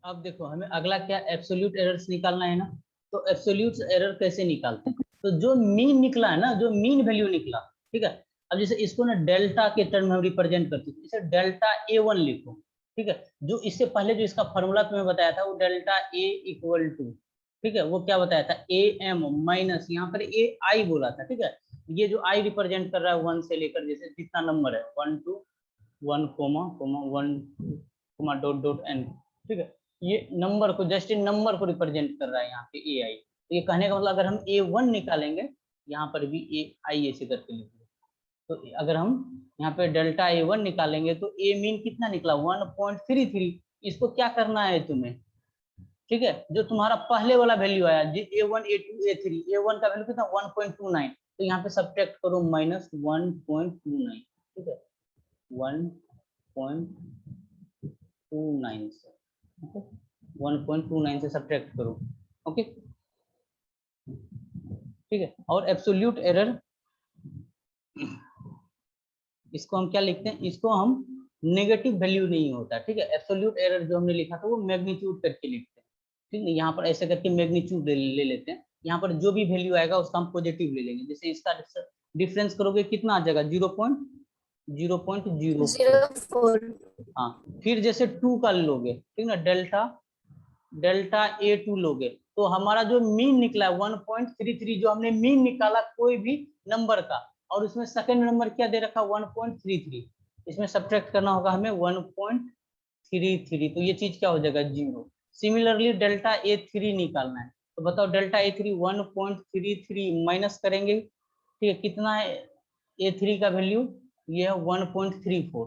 अब देखो हमें अगला क्या एब्सोल्यूट एरर्स निकालना है ना। तो एब्सोल्यूट एरर कैसे निकालते हैं? तो जो मीन निकला है ना, जो मीन वैल्यू निकला, ठीक है। अब जैसे इसको ना डेल्टा के टर्म में हम रिप्रेजेंट करते हैं, इसे डेल्टा A1 लिखो, ठीक है। जो इससे पहले जो इसका फॉर्मूला तुम्हें बताया था वो डेल्टा A इक्वल टू, ठीक है, वो क्या बताया था, AM माइनस यहाँ पर AI बोला था, ठीक है। ये जो I रिप्रेजेंट कर रहा है 1 से लेकर जैसे जितना नंबर है 1 two 1 comma comma 1 comma dot dot n, ठीक है। ये नंबर को, जस्ट इन नंबर को रिप्रेजेंट कर रहा है यहाँ पे AI। तो ये कहने का मतलब अगर हम A1 निकालेंगे, यहाँ पर भी AI ऐसे करके लिखेंगे। तो अगर हम यहाँ पे डेल्टा A1 निकालेंगे तो A मीन कितना निकला 1.33। इसको क्या करना है तुम्हें, ठीक है, जो तुम्हारा पहले वाला वैल्यू आया A1 A2 A3, A1 का वैल्यू कितना 1.29, तो यहाँ पे सब्ट्रैक्ट करो माइनस 1.29, ठीक है, 1.29 से, 1.29 से सब्ट्रैक्ट करो, ओके, ठीक है। और एब्सोल्यूट एरर, इसको हम क्या लिखते हैं, इसको हम नेगेटिव वैल्यू नहीं होता, ठीक है। एब्सोल्यूट एरर जो हमने लिखा था वो मैग्नीट्यूड करके लिखते हैं, ठीक है। यहाँ पर ऐसे करके मैग्नीट्यूड ले लेते हैं, यहाँ पर जो भी वैल्यू आएगा उसका हम पॉजिटिव ले लेंगे। जैसे इसका डिफरेंस करोगे कितना आ जाएगा 0.04, 04। हाँ। फिर जैसे 2 का लोगे, ठीक ना, डेल्टा डेल्टा A2 लोगे, तो हमारा जो मीन निकला है 1.33, जो हमने मीन निकाला कोई भी नंबर का, और उसमें सेकंड नंबर क्या दे रखा 1.33, इसमें सब्ट्रैक्ट करना होगा हमें 1.33, तो ये चीज क्या हो जाएगा 0। सिमिलरली डेल्टा A3 निकालना है, तो बताओ डेल्टा A3 1.33 माइनस करेंगे, ठीक है, कितना है A3 का वैल्यू, ये है 1.34,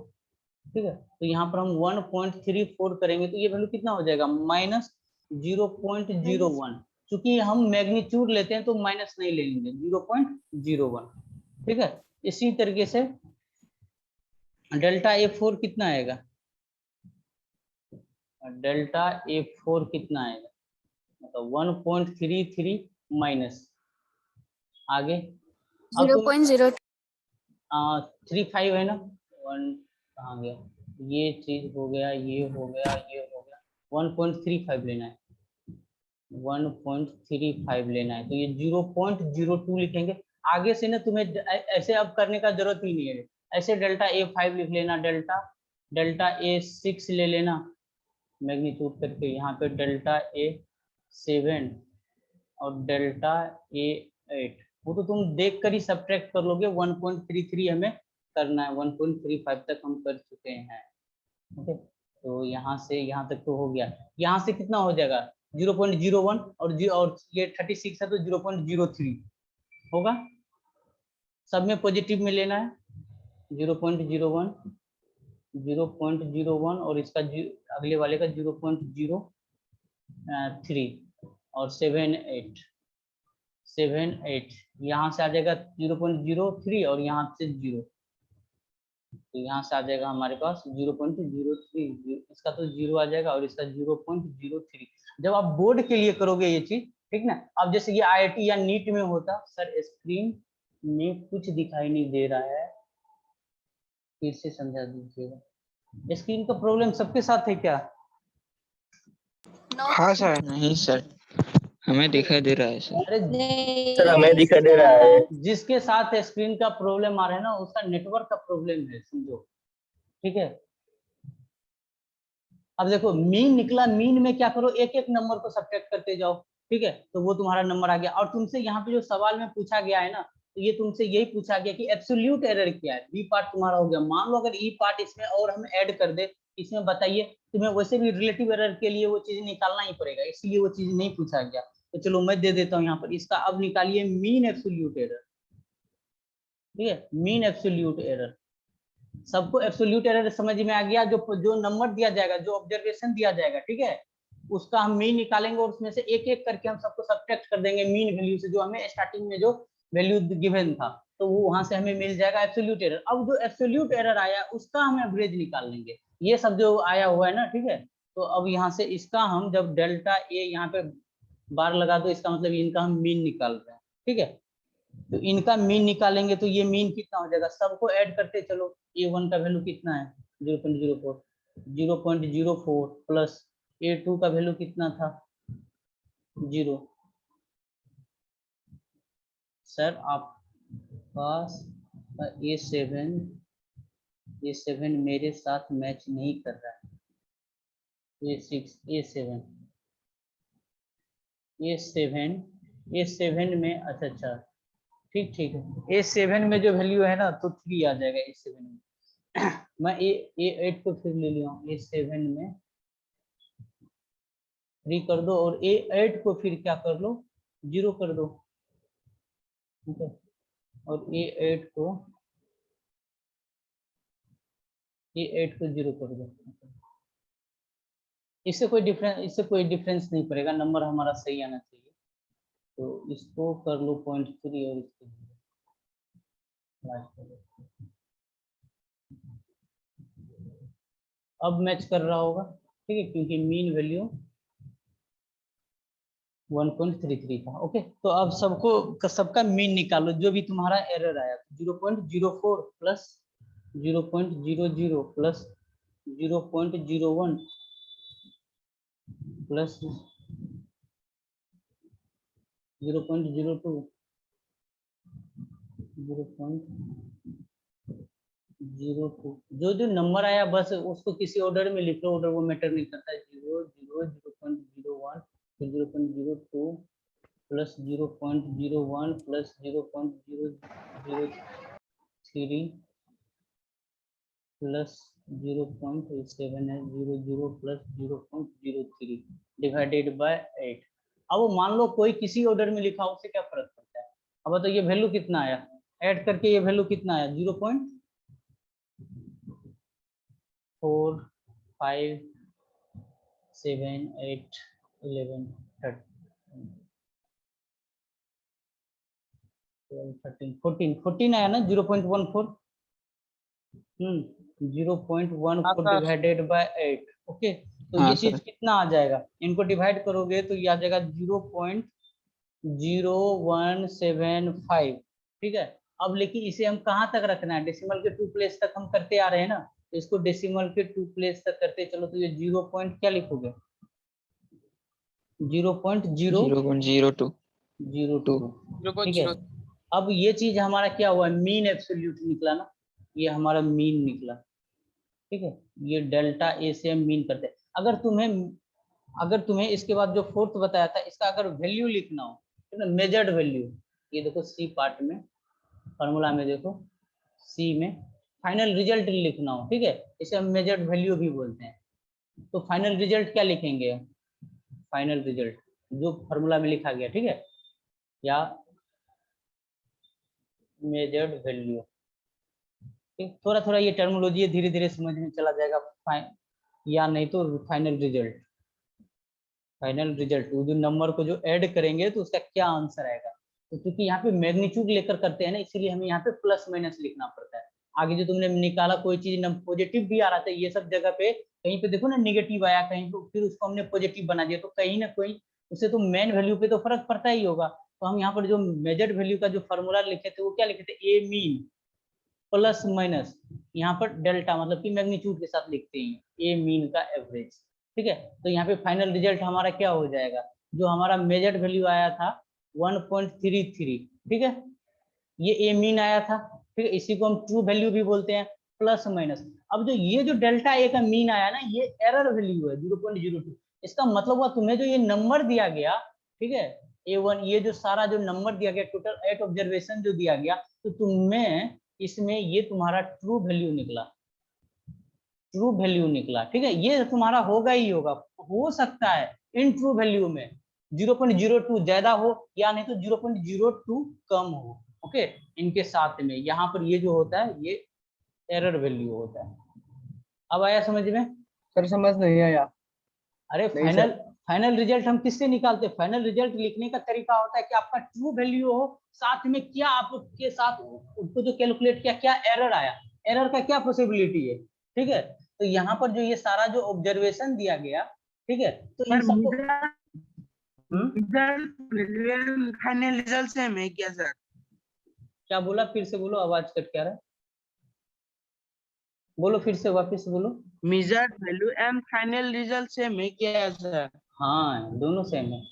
ठीक है। तो यहाँ पर हम 1.34 करेंगे तो ये वैल्यू कितना हो जाएगा माइनस 0.01। चूंकि हम मैग्नीट्यूड लेते हैं तो माइनस नहीं लेंगे, 0.01, ठीक है। इसी तरीके से डेल्टा A4 कितना आएगा, डेल्टा A4 कितना आएगा, मतलब 1.33 माइनस, आगे अब तो 0.0। 35 है ना, 1 कहाँ गया, ये चीज हो गया, ये हो गया, ये हो गया, 1.35 लेना है, 1.35 लेना है, तो ये 0.02 लिखेंगे। आगे से ना तुम्हें ऐसे अब करने का जरूरत ही नहीं है, ऐसे डेल्टा A5 लिख लेना, डेल्टा डेल्टा A6 ले लेना मैग्नीट्यूड करके, यहाँ पे डेल्टा A7 और डेल्टा A8, वो तो तुम देख कर ही सब्ट्रैक्ट कर लोगे, 1.33 हमें करना है, 1.35 तक हम कर चुके हैं, ओके। तो यहाँ से यहाँ तक तो हो गया, यहाँ से कितना हो जाएगा 0.01, और ये 36 है तो 0.03 होगा, सब में पॉजिटिव में लेना है, 0.01 0.01 और इसका अगले वाले का 0.03 और 7.8 यहाँ से आ जाएगा 0.03 और यहाँ से 0, तो यहाँ से आ जाएगा हमारे पास 0.03, इसका तो 0 आ जाएगा और इसका 0.03। जब आप बोर्ड के लिए करोगे ये चीज, ठीक ना, अब जैसे ये IIT या नीट में होता, सर स्क्रीन में कुछ दिखाई नहीं दे रहा है, फिर से समझा दीजिएगा, स्क्रीन का प्रॉब्लम सबके साथ है क्या? हाँ सर, नहीं सर, हमें दिखाई दे रहा है सर। अरे सर हमें दिखाई दे रहा है। जिसके साथ स्क्रीन का प्रॉब्लम आ रहा है ना, उसका नेटवर्क का प्रॉब्लम है, समझो, ठीक है। अब देखो मीन निकला, मीन में क्या करो, एक एक नंबर को सब्ट्रैक्ट करते जाओ, ठीक है, तो वो तुम्हारा नंबर आ गया। और तुमसे यहाँ पे जो सवाल में पूछा गया है ना, तो ये तुमसे यही पूछा गया कि एब्सोल्यूट एरर क्या है। बी पार्ट तुम्हारा हो गया, मान लो अगर ई पार्ट इसमें और हम ऐड कर दे, इसमें बताइए, तुम्हें वैसे भी रिलेटिव एरर के लिए वो चीज निकालना ही पड़ेगा, इसलिए वो चीज नहीं पूछा गया। तो चलो मैं दे देता हूँ यहाँ पर इसका, अब निकालिए मीन एब्सोल्यूट एरर, ठीक है, मीन एब्सोल्यूट एरर। सबको एब्सोल्यूट एरर समझ में आ गया, जो जो नंबर दिया जाएगा, जो ऑब्जर्वेशन दिया जाएगा, ठीक है, उसका हम मीन निकालेंगे और उसमें से एक एक करके हम सबको सब्ट्रैक्ट कर देंगे मीन वैल्यू से, जो हमें स्टार्टिंग में जो वैल्यू गिवन था, तो वो वहां से हमें मिल जाएगा एब्सोल्यूट एरर। अब जो एब्सोल्यूट एरर आया उसका हम एवरेज निकाल लेंगे, ये सब जो आया हुआ है ना, ठीक है। तो अब यहाँ से इसका हम जब डेल्टा ए यहाँ पे बार लगा दो, इसका मतलब इनका हम मीन निकाल रहे हैं, ठीक है। तो इनका मीन निकालेंगे तो ये मीन कितना हो जाएगा, सबको ऐड करते चलो, A1 का वैल्यू कितना है 0.04, 0.04 प्लस A2 का वैल्यू कितना था 0। सर आप पास A7 मेरे साथ मैच नहीं कर रहा है। A6 A7 में अच्छा ठीक है। A7 में जो वैल्यू है ना तो 3 आ जाएगा A7 में। मैं A8 को फिर ले लिया हूँ, A7 में 3 कर दो और A8 को फिर क्या कर लो 0 कर दो, ठीक है। और A8 को 0 कर दो। इससे कोई डिफरेंस नहीं पड़ेगा, नंबर हमारा सही आना चाहिए। तो इसको कर लो 0.3 और इसको अब मैच कर रहा होगा, ठीक है, क्योंकि मीन वैल्यू 1.33 था। ओके, तो अब सबका मीन निकालो जो भी तुम्हारा एरर आया। 0.04 प्लस 0.00 प्लस 0.01 प्लस 0.02 0.02 जो नंबर आया बस उसको किसी ऑर्डर में लिख लो, ऑर्डर वो मैटर नहीं करता है। 0 0 0.01 फिर 0.02 प्लस 0.01 प्लस 0.003 प्लस 0.7 है 00 प्लस 0.03 डिवाइडेड बाय 8। अब वो मान लो कोई किसी ऑर्डर में लिखा, उससे क्या फर्क पड़ता है। अब तो ये वैल्यू कितना आया, ऐड करके ये वैल्यू कितना आया 0.4 5 7 8 11 13 14 आया ना 0.14। 0.14 डिवाइडेड बाय 8। ओके, तो ये चीज कितना आ जाएगा, इनको डिवाइड करोगे तो ये आ जाएगा 0.0175, ठीक है। अब लेकिन इसे हम कहाँ तक रखना है, डेसिमल के 2 प्लेस तक हम करते आ रहे हैं ना, तो इसको डेसिमल के 2 प्लेस तक करते चलो, तो ये 0. क्या लिखोगे 0.002, ठीक है। अब ये चीज हमारा क्या हुआ, मीन एब्सोल्यूट निकला ना, ये हमारा मीन निकला, ठीक है। ये डेल्टा ए से हम मीन करते हैं। अगर तुम्हें इसके बाद जो फोर्थ बताया था इसका अगर वैल्यू लिखना हो, ठीक है, मेजर्ड वैल्यू, ये देखो सी पार्ट में फॉर्मूला में देखो सी में फाइनल रिजल्ट लिखना हो, ठीक है, इसे हम मेजर्ड वैल्यू भी बोलते हैं। तो फाइनल रिजल्ट क्या लिखेंगे, फाइनल रिजल्ट जो फॉर्मूला में लिखा गया, ठीक है, या मेजर्ड वैल्यू। थोड़ा थोड़ा ये टर्मोलॉजी धीरे धीरे समझ में चला जाएगा, या नहीं तो फाइनल रिजल्ट वो जो नंबर को जो ऐड करेंगे तो उसका क्या आंसर आएगा। तो क्योंकि यहाँ पे मैग्नीट्यूड लेकर करते हैं ना, इसीलिए हमें यहाँ पे प्लस माइनस लिखना पड़ता है। आगे जो तुमने निकाला कोई चीज पॉजिटिव भी आ रहा था, ये सब जगह पे कहीं पे देखो ना नेगेटिव आया, कहीं पे फिर उसको हमने पॉजिटिव बना दिया, तो कहीं ना कहीं उससे तो मेन वैल्यू पे तो फर्क पड़ता ही होगा। तो हम यहाँ पर जो मेजर्ड वैल्यू का जो फॉर्मूला लिखे थे वो क्या लिखे थे, ए मीन प्लस माइनस यहाँ पर डेल्टा, मतलब कि मैग्नीट्यूड के साथ लिखते हैं ए मीन का एवरेज, ठीक है। तो यहाँ पे फाइनल रिजल्ट हमारा क्या हो जाएगा, जो हमारा मेजर्ड वैल्यू आया था 1.33, ठीक है, ये ए मीन आया था, ठीक है, इसी को हम ट्रू वैल्यू भी बोलते हैं प्लस माइनस। अब जो ये जो डेल्टा ए का मीन आया ना, ये एरर वैल्यू है 0.02। इसका मतलब हुआ तुम्हें जो ये नंबर दिया गया, ठीक है, A1, ये जो सारा जो नंबर दिया गया टोटल 8 ऑब्जर्वेशन जो दिया गया, तो तुम्हें इसमें ये तुम्हारा ट्रू वैल्यू निकला, ठीक है। ये तुम्हारा होगा ही होगा, हो सकता है इन ट्रू वैल्यू में 0.02 ज्यादा हो या नहीं तो 0.02 कम हो, ओके। इनके साथ में यहाँ पर ये जो होता है ये एरर वैल्यू होता है। अब आया समझ में? सर समझ नहीं आया। अरे फाइनल रिजल्ट हम किससे निकालते हैं, फाइनल रिजल्ट लिखने का तरीका होता है कि आपका ट्रू वैल्यू हो, साथ में क्या आपके साथ उसको जो कैलकुलेट किया क्या एरर आया, एरर का क्या पॉसिबिलिटी है, ठीक है। तो यहाँ पर जो ये सारा जो ऑब्जर्वेशन दिया गया, ठीक है, तो इन सबको फाइनल रिजल्ट से मैं क्या सर? क्या बोला, फिर से बोलो, आवाज कट क्या रहा है। बोलो फिर से, वापस बोलो। Measured value and final result same है क्या सर? हाँ दोनों सेम है,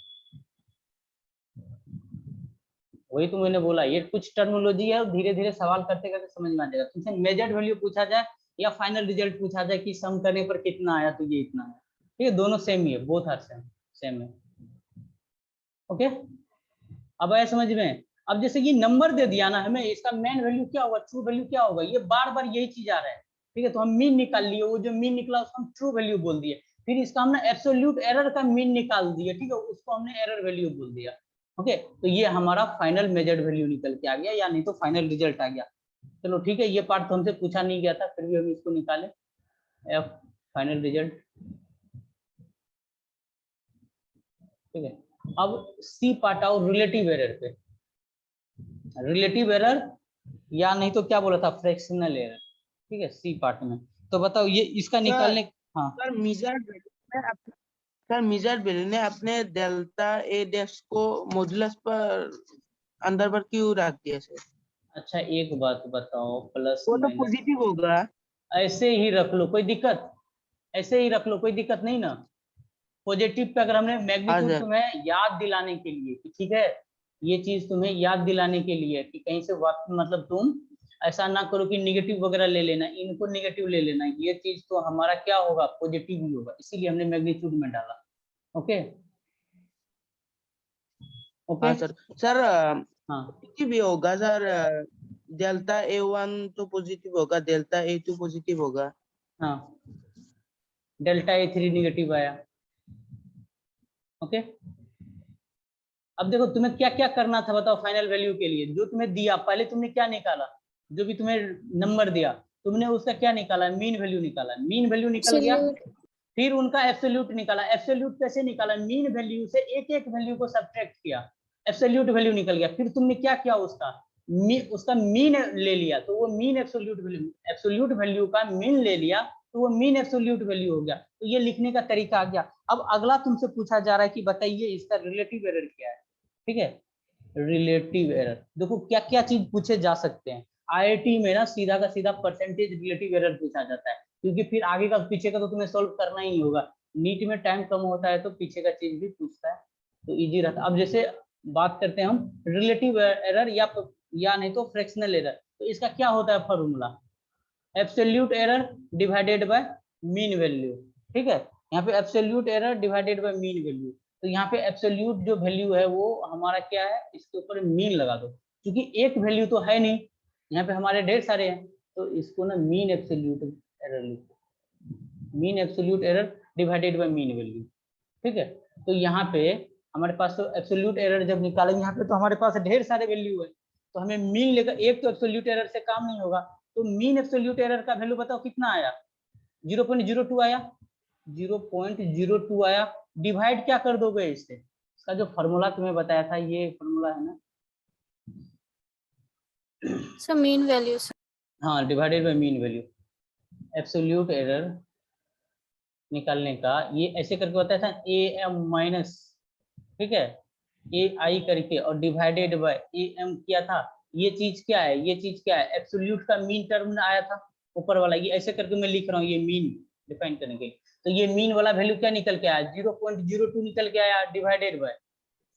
वही तो मैंने बोला, ये कुछ टर्मिनोलॉजी है, धीरे धीरे सवाल करते करते समझ में आ जाएगा। तुमसे मेजर्ड वैल्यू पूछा जाए या फाइनल रिजल्ट पूछा जाए कि सम करने पर कितना आया, तो ये इतना है। ठीक है, दोनों सेम ही है, बोथ आर सेम, सेम है। ओके, अब आया समझ में। अब जैसे ये नंबर दे दिया ना हमें, इसका मेन वैल्यू क्या होगा, ट्रू वैल्यू क्या होगा, ये बार बार यही चीज आ रहा है। ठीक है, तो हम मीन निकाल लिए, वो जो मीन निकला उसको हम ट्रू वैल्यू बोल दिए। फिर इसका हमने एब्सोल्यूट एरर का मीन निकाल दिया, ठीक है, उसको हमने एरर वैल्यू बोल दिया। ओके, तो ये हमारा फाइनल मेजर्ड वैल्यू निकल के आ गया, या नहीं तो फाइनल रिजल्ट आ गया। चलो ठीक है, ये पार्ट तो हमसे पूछा नहीं गया था, फिर भी हम इसको निकाले, एफ फाइनल रिजल्ट। ठीक है, अब सी पार्ट आओ रिलेटिव एरर पे। रिलेटिव एरर या नहीं तो क्या बोला था, फ्रैक्शनल एरर। ठीक है, सी पार्ट में तो बताओ ये इसका निकालने। हाँ सर मेजर्ड वैल्यू ने अपने डेल्टा ए डैश को मॉडुलस पर अंदर पर क्यों रख दिया सर? अच्छा, एक बात बताओ, प्लस वो तो माइनस पॉजिटिव होगा। ऐसे ही रख लो, कोई दिक्कत, ऐसे ही रख लो, कोई दिक्कत नहीं ना। पॉजिटिव पे अगर हमने हाँ मैग्नीट्यूड सर। तुम्हें याद दिलाने के लिए कि ठीक है, ये चीज तुम्हें याद दिलाने के लिए कि कहीं से मतलब तुम ऐसा ना करो कि निगेटिव वगैरह ले लेना, इनको निगेटिव ले लेना, ये चीज तो हमारा क्या होगा, पॉजिटिव ही होगा, इसीलिए हमने मैग्नीट्यूड में डाला। Okay okay. हाँ सर। सर हाँ पॉजिटिव भी होगा सर, डेल्टा ए वन तो पॉजिटिव होगा, डेल्टा ए टू पॉजिटिव होगा। हाँ, डेल्टा ए3 निगेटिव आया। ओके, अब देखो तुम्हें क्या क्या करना था बताओ फाइनल वैल्यू के लिए, जो तुम्हें दिया पहले तुमने क्या निकाला, जो भी तुम्हें नंबर दिया तुमने उसका क्या निकाला, मीन वैल्यू निकाला, मीन वैल्यू निकल गया। फिर उनका एब्सोल्यूट निकाला, एब्सोल्यूट कैसे निकाला, मीन वैल्यू से एक एक वैल्यू को सब्ट्रैक्ट किया, एब्सोल्यूट वैल्यू निकल गया। फिर तुमने क्या किया, उसका मीन ले लिया, तो वो मीन एब्सोल्यूट वैल्यू का मीन ले लिया, तो वो मीन एब्सोल्यूट वैल्यू हो गया। तो ये लिखने का तरीका आ गया। अब अगला तुमसे पूछा जा रहा है कि बताइए इसका रिलेटिव एरर क्या है। ठीक है, रिलेटिव एरर देखो क्या क्या चीज पूछे जा सकते हैं। आईआईटी में ना सीधा का सीधा परसेंटेज रिलेटिव एरर पूछा जाता है, क्योंकि फिर आगे का पीछे का तो तुम्हें सॉल्व करना ही नहीं होगा। नीट में टाइम कम होता है तो पीछे का चीज भी पूछता है, तो इजी रहता है। अब जैसे बात करते हैं हम रिलेटिव एरर या नहीं तो फ्रैक्शनल एरर, तो इसका क्या होता है formula, absolute error divided by mean value. ठीक है, यहाँ पे absolute error divided by mean value, तो यहाँ पे एब्सोल्यूट जो वैल्यू है वो हमारा क्या है, इसके ऊपर मीन लगा दो, क्योंकि एक वैल्यू तो है नहीं, यहाँ पे हमारे ढेर सारे हैं, तो इसको ना मीन एब्सोल्यूट एरर लिखो, mean absolute error divided by mean value. ठीक है, तो यहाँ पे हमारे पास तो एब्सोल्यूट एरर जब निकालेंगे, यहाँ पे तो हमारे पास ढेर सारे वैल्यू है, तो हमें मीन लेकर, एक तो एब्सोल्यूट एरर से काम नहीं होगा, तो मीन एब्सोल्यूट एरर का वैल्यू बताओ कितना आया, 0.02 आया, 0.02 आया। डिवाइड क्या कर दोगे इससे, इसका जो फॉर्मूला तुम्हें बताया था, ये फॉर्मूला है ना, सर मीन वैल्यू। हाँ, divided by mean value, absolute error निकालने का ये ऐसे करके होता है था, ए एम माइनस, ठीक है, ए आई करके और डिवाइडेड बाय ए एम किया था। ये चीज क्या है, ये चीज क्या है, एब्सोल्यूट का मीन टर्म आया था ऊपर वाला, ये ऐसे करके मैं लिख रहा हूँ, ये मीन डिफाइन करने के लिए। तो ये मीन वाला वैल्यू क्या निकल के आया, 0.02 निकल के आया डिवाइडेड बाय,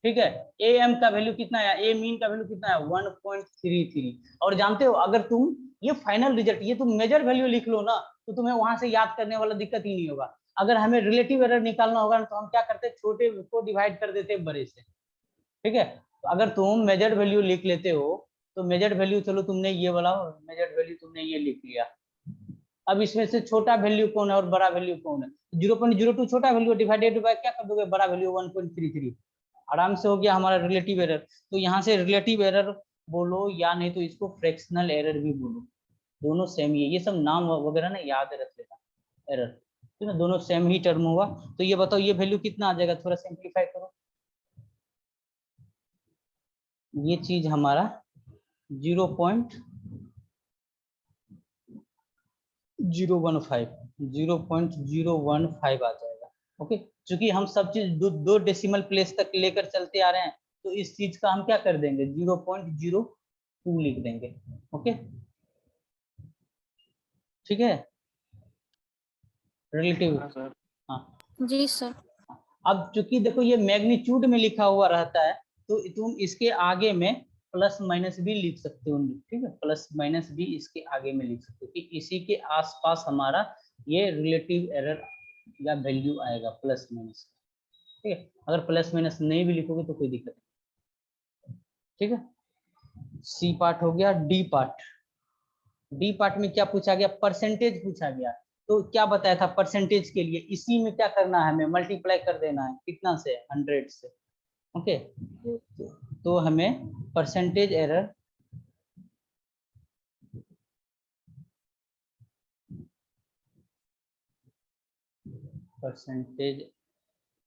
ठीक है, ए एम का वैल्यू कितना आया, ए मीन का वैल्यू कितना आया, 1.33। और जानते हो अगर तुम ये फाइनल रिजल्ट, ये तुम मेजर वैल्यू लिख लो ना, तो तुम्हें वहां से याद करने वाला दिक्कत ही नहीं होगा। अगर हमें रिलेटिव एरर निकालना होगा तो हम क्या करते, छोटे को डिवाइड कर देते बड़े से। ठीक है, तो अगर तुम मेजर्ड वैल्यू लिख लेते हो, तो मेजर्ड वैल्यू, चलो तुमने ये वाला मेजर्ड वैल्यू तुमने ये लिख लिया, अब इसमें से छोटा वैल्यू कौन है और बड़ा वैल्यू कौन है, 0.02 छोटा वैल्यू डिवाइडेड बाय क्या कर दोगे, बड़ा वैल्यू 1.33, आराम से हो गया हमारा रिलेटिव एरर। तो यहाँ से रिलेटिव एरर बोलो या नहीं तो इसको फ्रैक्शनल एरर भी बोलो, दोनों सेम ही है, ये सब नाम वगैरह ना याद रख लेना, एरर, ठीक है, दोनों सेम ही टर्म हुआ। तो ये बताओ ये वैल्यू कितना आ जाएगा, थोड़ा सिंप्लीफाई करो, ये चीज हमारा 0.015 आ जाएगा। ओके, क्योंकि हम सब चीज दो डेसिमल प्लेस तक लेकर चलते आ रहे हैं, तो इस चीज का हम क्या कर देंगे, 0.02 लिख देंगे। ओके, ठीक है, रिलेटिव। हाँ सर। हाँ, जी सर। अब चूंकि देखो ये मैग्नीट्यूड में लिखा हुआ रहता है, तो तुम इसके आगे में प्लस माइनस भी लिख सकते हो, ठीक है, प्लस माइनस भी इसके आगे में लिख सकते हो कि इसी के आसपास हमारा ये रिलेटिव एरर या वैल्यू आएगा प्लस माइनस, ठीक है। अगर प्लस माइनस नहीं भी लिखोगे तो कोई दिक्कत नहीं, ठीक है। सी पार्ट हो गया। डी पार्ट, डी पार्ट में क्या पूछा गया, परसेंटेज पूछा गया। तो क्या बताया था परसेंटेज के लिए, इसी में क्या करना है, हमें मल्टीप्लाई कर देना है कितना से, 100 से, ओके। तो हमें परसेंटेज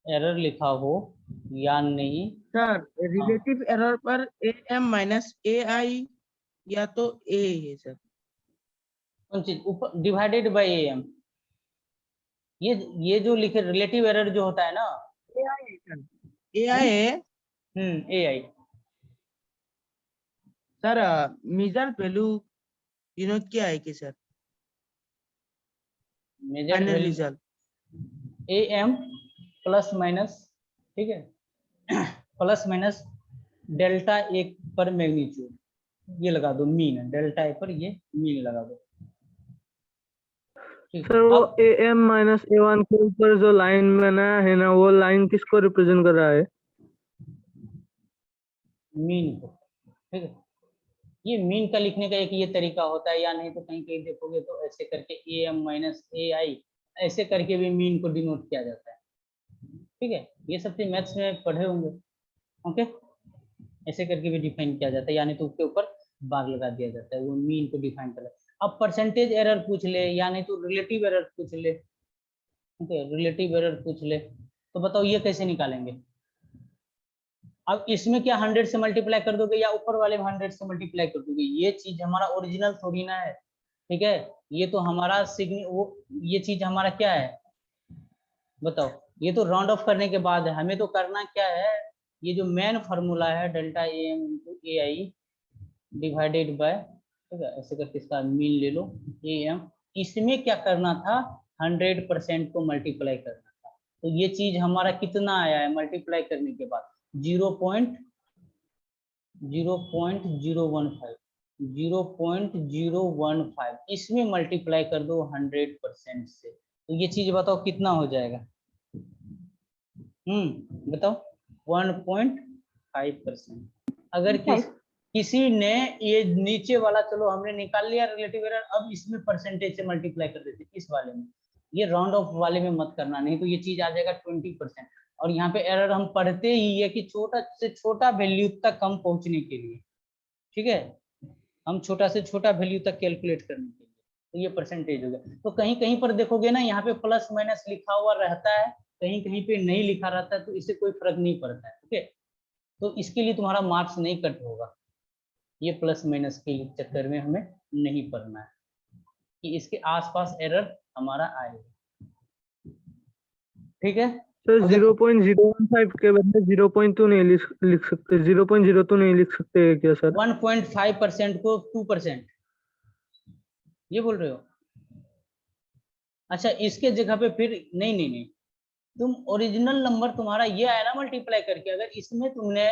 एरर लिखा हो या नहीं। सर रिलेटिव एरर पर AM माइनस AI या तो A है सर। कौन चीज ऊपर, डिवाइडेड बाय AM, ये जो लिखे रिलेटिव एरर जो होता है ना, AI है सर, AI है AI। सर। मेजर वैल्यू डिनोट क्या है कि sir, major final value result. AM plus minus, ठीक है, प्लस माइनस डेल्टा एक पर मैग्नीट्यूड, ये लगा दो मीन, डेल्टा ए पर ये मीन लगा दो, ठीक। सर वो अब AM माइनस A1 के ऊपर जो लाइन बनाया है ना, वो लाइन किसको रिप्रेजेंट कर रहा है? मीन को, ठीक है। ये मीन का लिखने का एक ये तरीका होता है, या नहीं तो कहीं कहीं देखोगे तो ऐसे करके AM माइनस AI ऐसे करके भी मीन को डिनोट किया जाता है, ठीक है। ये सब चीज मैथ्स में पढ़े होंगे, ओके। ऐसे करके भी डिफाइन किया जाता है, यानी तो उसके ऊपर बार लगा दिया जाता है, वो मीन को डिफाइन कर। अब परसेंटेज एरर पूछ ले, या नहीं तो रिलेटिव एरर पूछ ले, ओके, रिलेटिव एरर पूछ ले, तो बताओ ये कैसे निकालेंगे। अब इसमें क्या 100 से मल्टीप्लाई कर दोगे या ऊपर वाले में 100 से मल्टीप्लाई कर दोगे, ये चीज हमारा ओरिजिनल थोड़ी ना है, ठीक है। ये तो हमारा ये चीज हमारा क्या है बताओ, ये तो राउंड ऑफ करने के बाद है। हमें तो करना क्या है, ये जो मेन फार्मूला है delta AM into AI divided by, ठीक है, ऐसे करके इसका मीन ले लो AM, इसमें क्या करना था, 100% को मल्टीप्लाई करना था। तो ये चीज हमारा कितना आया है मल्टीप्लाई करने के बाद, 0.015 इसमें मल्टीप्लाई कर दो 100% से, तो ये चीज बताओ कितना हो जाएगा, बताओ 1.5%। अगर किसी ने ये नीचे वाला, चलो हमने निकाल लिया रिलेटिव एरर, अब इसमें परसेंटेज से मल्टीप्लाई कर देते इस वाले में, ये राउंड ऑफ वाले में मत करना, नहीं तो ये चीज आ जाएगा 20%। और यहाँ पे एरर हम पढ़ते ही है कि छोटा से छोटा वैल्यू तक हम पहुंचने के लिए, ठीक है, हम छोटा से छोटा वैल्यू तक कैलकुलेट करने के लिए, तो ये परसेंटेज हो गया। तो कहीं कहीं पर देखोगे ना, यहाँ पे प्लस माइनस लिखा हुआ रहता है, कहीं कहीं पे नहीं लिखा रहता है, तो इससे कोई फर्क नहीं पड़ता है, ओके। तो इसके लिए तुम्हारा मार्क्स नहीं कट होगा, ये प्लस माइनस के चक्कर में हमें नहीं पढ़ना है कि इसके आसपास एरर हमारा आएगा, ठीक है। सर 0.015 के बदले 0.2 नहीं लिख सकते, 0.02 नहीं लिख सकते क्या सर? 1.5% को 2%, ये बोल रहे हो? अच्छा, इसके जगह पे फिर नहीं, तुम ओरिजिनल नंबर तुम्हारा ये आया ना मल्टीप्लाई करके, अगर इसमें तुमने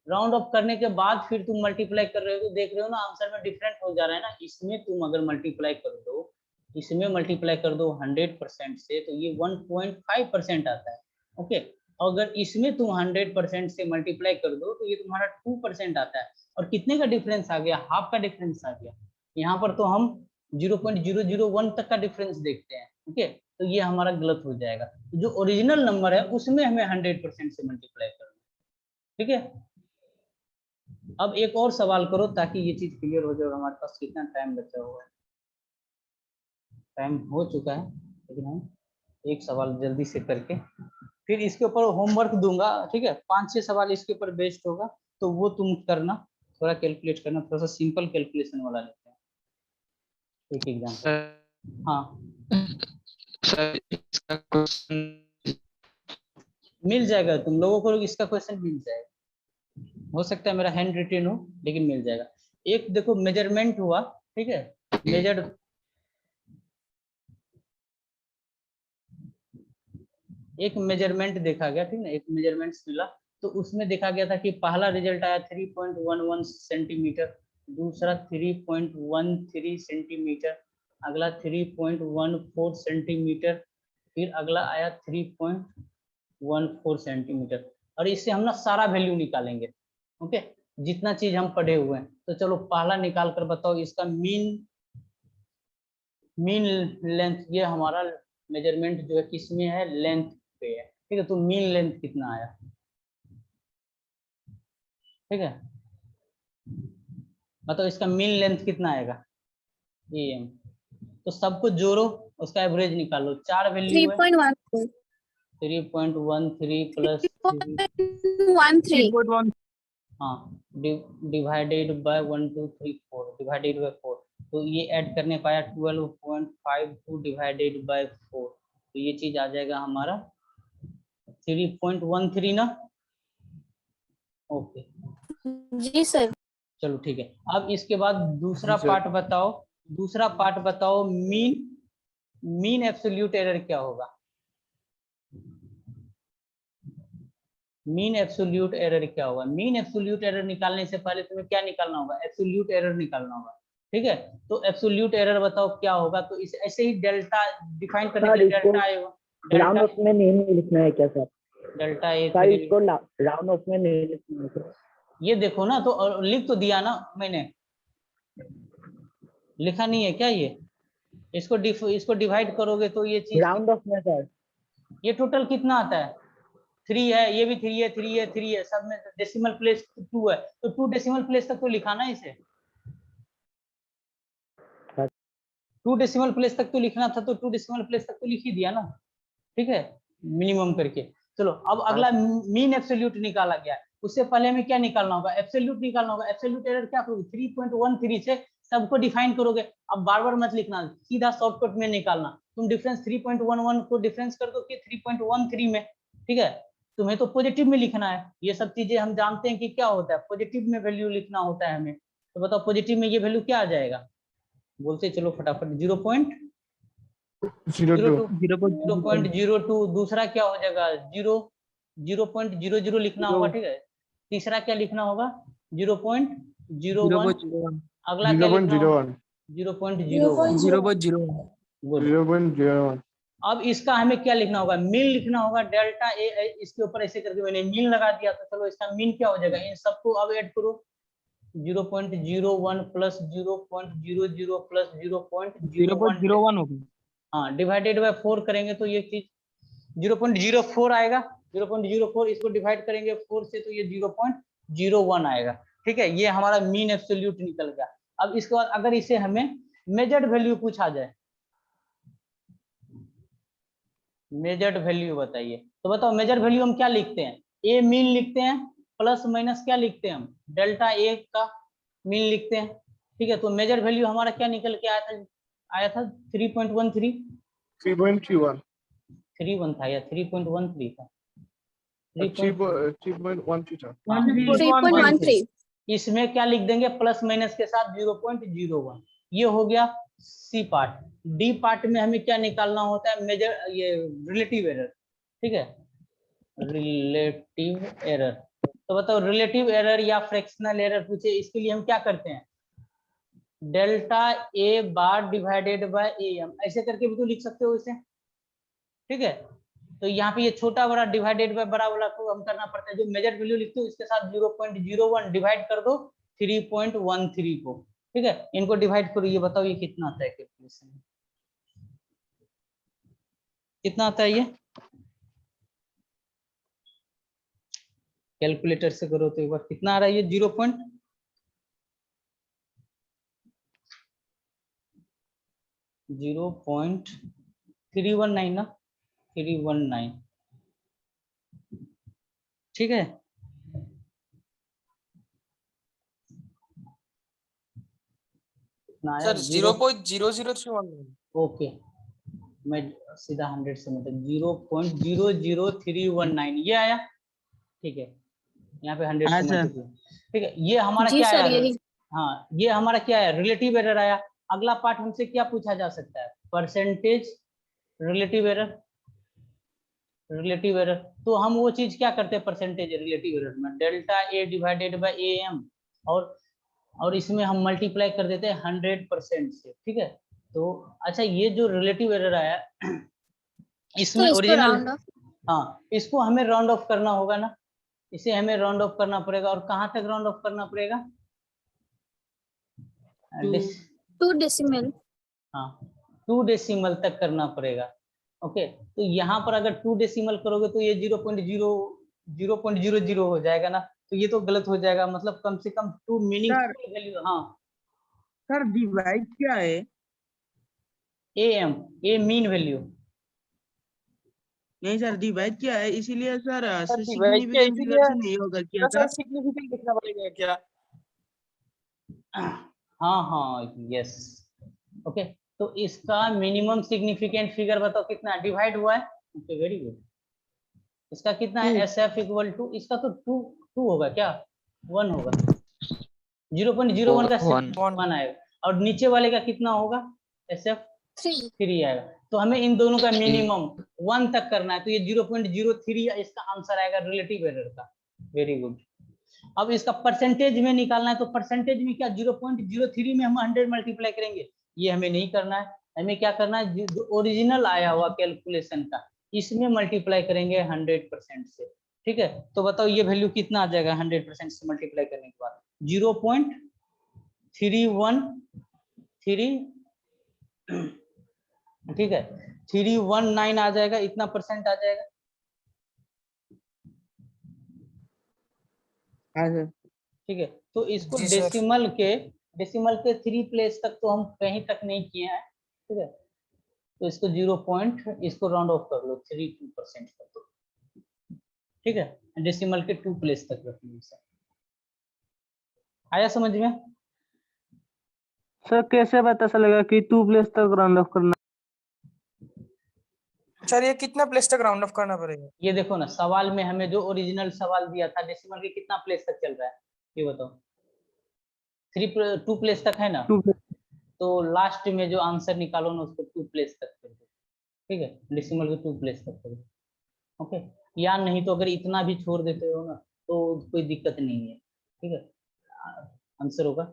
राउंड ऑफ करने के बाद फिर तुम मल्टीप्लाई कर रहे हो, तो देख रहे हो ना आंसर में डिफरेंट हो जा रहा है ना। इसमें तुम अगर मल्टीप्लाई कर दो, इसमें मल्टीप्लाई कर दो 100% से, तो ये 1.5% आता है, ओके। अगर इसमें तुम 100% से मल्टीप्लाई कर दो, तो ये तुम्हारा 2% आता है। और कितने का डिफरेंस आ गया, हाफ का डिफरेंस आ गया। यहाँ पर तो हम 0.001 तक का डिफरेंस देखते हैं, ओके। तो ये हमारा गलत हो जाएगा, जो ओरिजिनल नंबर है उसमें हमें 100% से मल्टीप्लाई करना, ठीक है। अब एक और सवाल करो ताकि ये चीज क्लियर हो जाए। हमारे पास कितना टाइम बचा हुआ है, टाइम हो चुका है, लेकिन हम एक सवाल जल्दी से करके फिर इसके ऊपर होमवर्क दूंगा, ठीक है। 5-6 सवाल इसके ऊपर बेस्ड होगा, तो वो तुम करना, थोड़ा कैलकुलेट करना, थोड़ा सा सिंपल कैलकुलेशन वाला लेते हैं एक एग्जाम्पल। हाँ सर इसका क्वेश्चन मिल जाएगा तुम लोगों को, इसका क्वेश्चन मिल जाएगा, हो सकता है मेरा हैंड रिटेन हो, लेकिन मिल जाएगा। एक देखो मेजरमेंट हुआ, ठीक है, मेजर्ड एक मेजरमेंट देखा गया, ठीक ना, एक मेजरमेंट मिला, तो उसमें देखा गया था कि पहला रिजल्ट आया 3.11 सेंटीमीटर, दूसरा 3.13 सेंटीमीटर, अगला 3.14 सेंटीमीटर, फिर अगला आया 3.14 सेंटीमीटर। और इससे हम ना सारा वैल्यू निकालेंगे, ओके, जितना चीज हम पढ़े हुए हैं। तो चलो पहला निकाल कर बताओ, इसका मीन लेंथ, ये हमारा मेजरमेंट जो है किसमें है, लेंथ पे है, ठीक है। तो मीन लेंथ कितना आया, ठीक है, बताओ इसका मीन लेंथ कितना आएगा, एम। तो सबको जोड़ो, उसका एवरेज निकालो, 4 वैल्यू है, 3.14. 3.13 प्लस 3.13. हाँ, डिवाइडेड बाय 1 2 3 4, डिवाइडेड बाय 4, तो ये ऐड करने पाया 12.52 डिवाइडेड बाय 4, तो ये चीज आ जाएगा हमारा 3.13 ना, ओके। जी सर. चलो ठीक है, अब इसके बाद दूसरा पार्ट बताओ, दूसरा पार्ट बताओ, मीन एब्सोल्यूट एरर क्या होगा, मीन एब्सोल्यूट एरर क्या होगा। मीन एब्सोल्यूट एरर निकालने से पहले तुम्हें क्या निकालना होगा, एब्सोल्यूट एरर निकालना होगा, ठीक है। तो एब्सोल्यूट एरर बताओ क्या होगा, तो इस ऐसे ही डेल्टा डिफाइन करने के लिए डेल्टा आएगा, राउंड ऑफ में नहीं लिखना है क्या सर? डेल्टा ए, सर इसको राउंड ऑफ में नहीं लिखना है सर। ये देखो ना, तो लिख तो दिया ना मैंने, लिखा नहीं है क्या ये, इसको डिवाइड करोगे तो ये चीज राउंड ऑफ में सर, ये टोटल कितना आता है, 3 है, ये भी 3 है, 3 है, 3 है, सब में डेसिमल प्लेस 2 है, तो 2 डेसिमल प्लेस तक तो लिखा ना इसे, 2 डेसिमल प्लेस तक तो लिखना था, तो 2 डेसिमल प्लेस तक तो लिख ही दिया ना, ठीक है, मिनिमम करके। चलो अब अगला मीन एब्सोल्यूट निकाला गया है, उससे पहले हमें क्या निकालना होगा, एब्सोल्यूट निकालना होगा। एब्सोल्यूट एरर क्या करोगे, 3.13 से सबको डिफाइन करोगे, अब बार बार मत लिखना, सीधा शॉर्टकट में निकालना, तुम डिफरेंस 3.11 को डिफरेंस कर दो कि 3.13 में, ठीक है। तुम्हें तो पॉजिटिव में लिखना है, ये सब चीजें हम जानते हैं कि क्या होता है, पॉजिटिव में वैल्यू लिखना होता है हमें। तो बताओ पॉजिटिव में ये वैल्यू क्या आ जाएगा, बोलते चलो फटाफट, 0.02, दूसरा क्या हो जाएगा, 0.00 लिखना होगा, ठीक है। तीसरा क्या लिखना होगा, 0.01, अगला क्या लिखना होगा, 0.01। अब इसका हमें क्या लिखना होगा, मीन लिखना होगा, डेल्टा ए, इसके ऊपर ऐसे करके मैंने मीन लगा दिया, तो चलो इसका मीन क्या हो जाएगा, इन सबको अब ऐड करो, 0.01 प्लस 0.00 प्लस 0.01 होगी, हाँ, डिवाइडेड बाय 4 करेंगे तो ये चीज 0.04 आएगा, 0.04, इसको डिवाइड करेंगे 4 से तो ये 0.01 आएगा, ठीक है। ये हमारा मीन एब्सोल्यूट निकल गया। अब इसके बाद अगर इसे हमें मेजर्ड वैल्यू पूछा जाए, मेजर्ड वैल्यू बताइए, तो बताओ मेजर्ड वैल्यू हम क्या लिखते हैं, ए मीन लिखते हैं, प्लस माइनस क्या लिखते हैं हम, डेल्टा ए का मीन लिखते हैं, ठीक है। तो मेजर्ड वैल्यू हमारा क्या निकल के आया था 3.13, 3.1 था या 3.13 था, 3.13. इसमें क्या लिख देंगे, प्लस माइनस के साथ 0.01, ये हो गया सी पार्ट। डी पार्ट में हमें क्या निकालना होता है, मेजर, ये रिलेटिव एरर, ठीक है, रिलेटिव एरर। तो बताओ रिलेटिव एरर या फ्रैक्शनल एरर पूछे, इसके लिए हम क्या करते हैं, delta A bar divided by A M, ऐसे करके भी तो लिख सकते हो इसे, ठीक है। तो यहाँ पे ये छोटा बड़ा डिवाइडेड बाय बड़ा वाला को हम करना पड़ता है, जो मेजर वैल्यू लिखते हो इसके साथ 0.01 डिवाइड कर दो 3.13 को, ठीक है। इनको डिवाइड करो, ये बताओ ये कितना आता है कैलकुलेशन में, कितना आता है ये, कैलकुलेटर से करो तो एक बार कितना आ रहा है ये, 0.319 ना, 319, ठीक है। सर 0.00319, ओके, मैं सीधा 100 से मतलब 0.00319 ये आया, ठीक है, यहाँ पे 100 से मल्टीप्लाई, ठीक है। ये हमारा जी क्या सर, आया, यही. हाँ, ये हमारा क्या है, रिलेटिव एरर आया। अगला पार्ट हमसे क्या पूछा जा सकता है, percentage relative error, relative error. तो हम वो चीज क्या करते हैं परसेंटेज रिलेटिव एरर में, delta A divided by A M, और इसमें हम मल्टीप्लाई कर देते हैं 100% से, ठीक है। तो अच्छा ये जो रिलेटिव एरर आया इसमें इसको ओरिजिनल, round off। हाँ इसको हमें राउंड ऑफ करना होगा ना, इसे हमें राउंड ऑफ करना पड़ेगा। और कहाँ तक राउंड ऑफ करना पड़ेगा? Two decimal. हाँ 2 डेसिमल तक करना पड़ेगा। ओके, तो यहाँ पर अगर 2 डेसिमल करोगे तो ये 0.00 हो जाएगा ना, तो ये तो गलत हो जाएगा। मतलब कम से कम 2 मीनिंगफुल वैल्यू। हाँ सर डिवाइड क्या है? एम, ए मीन वैल्यू। नहीं सर डिवाइड क्या है, इसीलिए सर divide क्या है, सिग्निफिकेंट इसीलिए- फिगर से नहीं होगा क्या सर सर? सिग्निफिकेंट लिखना पड़ेगा क्या? हाँ हाँ यस। ओके, तो इसका मिनिमम सिग्निफिकेंट फिगर बताओ कितना डिवाइड हुआ है? Okay very good. इसका कितना है? एस एफ इक्वल टू, इसका तो 2 होगा क्या? 1 होगा। 0.01 का 1 आएगा। और नीचे वाले का कितना होगा? एस एफ 3 आएगा। तो हमें इन दोनों का मिनिमम 1 तक करना है, तो ये 0.03 इसका आंसर आएगा रिलेटिव एरर का। Very good. अब इसका परसेंटेज में निकालना है, तो परसेंटेज में क्या 0.03 में हम 100 मल्टीप्लाई करेंगे? ये हमें नहीं करना है। हमें क्या करना है, जो ओरिजिनल आया हुआ कैलकुलेशन का इसमें मल्टीप्लाई करेंगे 100% से, ठीक है। तो बताओ ये वैल्यू कितना आ जाएगा 100% से मल्टीप्लाई करने के बाद? 0.3113, ठीक है, 319 आ जाएगा, इतना परसेंट आ जाएगा। हाँ सर। ठीक है, तो इसको जी सर। डेसिमल के 3 प्लेस तक तो हम कहीं तक नहीं किए हैं, ठीक है। तो इसको 0. इसको राउंड ऑफ कर लो 32% कर दो, ठीक है। डेसिमल के 2 प्लेस तक रखना। आया समझ में? सर कैसे पता चलेगा कि 2 प्लेस तक राउंड ऑफ करना? सर ये कितना प्लेस तक राउंड ऑफ करना पड़ेगा? ये देखो ना, सवाल में हमें जो ओरिजिनल सवाल दिया था डेसिमल के कितना प्लेस तक चल रहा है ये बताओ? 2 प्लेस तक है ना, 2 प्लेस। तो लास्ट में जो आंसर निकालो ना उसको 2 प्लेस तक कर दो, ठीक है। डेसिमल के 2 प्लेस तक करो, ओके। या नहीं तो अगर इतना भी छोड़ देते हो ना तो कोई दिक्कत नहीं है, ठीक है। आंसर होगा,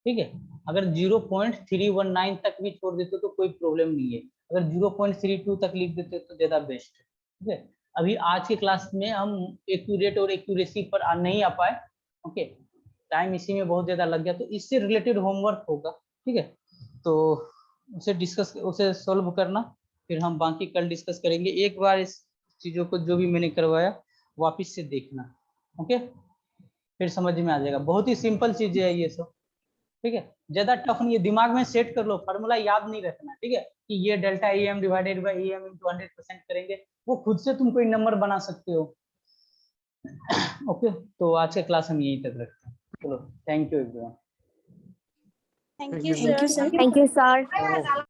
ठीक है। अगर 0.319 तक भी छोड़ देते हो तो कोई प्रॉब्लम नहीं है। अगर 0.32 तक लिख देते हो तो ज्यादा बेस्ट है, ठीक है। अभी आज के क्लास में हम एक्यूरेट और एक्यूरेसी पर नहीं आ पाए, ओके। टाइम इसी में बहुत ज्यादा लग गया, तो इससे रिलेटेड होमवर्क होगा, ठीक है। तो उसे सॉल्व करना, फिर हम बाकी कल डिस्कस करेंगे। एक बार इस चीजों को जो भी मैंने करवाया वापिस से देखना, ओके, फिर समझ में आ जाएगा। बहुत ही सिंपल चीजें है ये सब, ठीक है। ज्यादा टफ नहीं है, दिमाग में सेट कर लो, फार्मूला याद नहीं रखना, ठीक है, कि ये delta A M divided by A M into 100% करेंगे, वो खुद से तुम कोई नंबर बना सकते हो। ओके, तो आज का क्लास हम यहीं तक रखते हैं। चलो, thank you everyone. Thank you, you, sir. Thank you, sir.